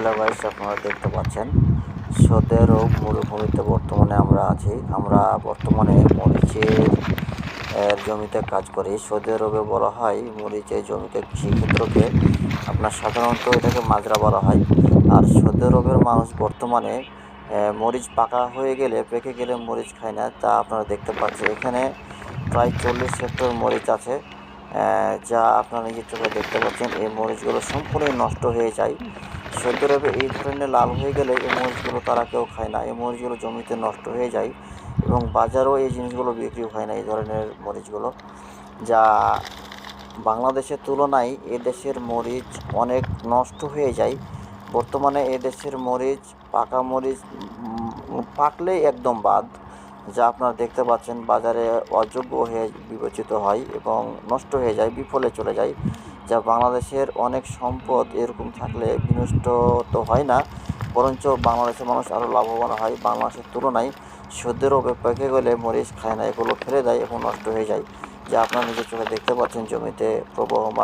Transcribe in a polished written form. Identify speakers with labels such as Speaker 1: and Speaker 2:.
Speaker 1: Hello guys, আপনারা দেখতে পাচ্ছেন সৌদি আরব মরুভূমিতে বর্তমানে আমরা আছি। আমরা বর্তমানে মরিচের জমিতে কাজ করি। সৌদি আরবে বলা হয় মরিচের জমিকে, কৃষিক্ষেত্রকে আপনার সাধারণত এটাকে মাজরা বলা হয়। আর সৌদি আরবের মানুষ বর্তমানে মরিচ পাকা হয়ে গেলে, পেকে গেলে মরিচ খায় না। তা আপনারা দেখতে পাচ্ছেন এখানে প্রায় 40 হেক্টর মরিচ আছে, যা আপনারা নিজের চোখে দেখতে পাচ্ছেন। এই মরিচগুলো সম্পূর্ণই নষ্ট হয়ে যায়। সৌদি আরবে এই ধরনের লাল হয়ে গেলে এই মরিচগুলো তারা কেউ খায় না। এই মরিচগুলো জমিতে নষ্ট হয়ে যায় এবং বাজারেও এই জিনিসগুলো বিক্রি হয় না, এই ধরনের মরিচগুলো। যা বাংলাদেশের তুলনায় এদেশের মরিচ অনেক নষ্ট হয়ে যায়। বর্তমানে এদেশের মরিচ, পাকা মরিচ পাকলেই একদম বাদ, যা আপনারা দেখতে পাচ্ছেন বাজারে অযোগ্য হয়ে বিবেচিত হয় এবং নষ্ট হয়ে যায়, বিফলে চলে যায়। যা বাংলাদেশের অনেক সম্পদ এরকম থাকলে বিনষ্ট তো হয় না, বরঞ্চ বাংলাদেশের মানুষ আরও লাভবান হয়। বাংলাদেশের তুলনায় সৌদি আরবে পেকে গেলে মরিচ খায় না, এগুলো ফেলে দেয় এবং নষ্ট হয়ে যায়, যা আপনারা নিজের চোখে দেখতে পাচ্ছেন জমিতে প্রবহমান।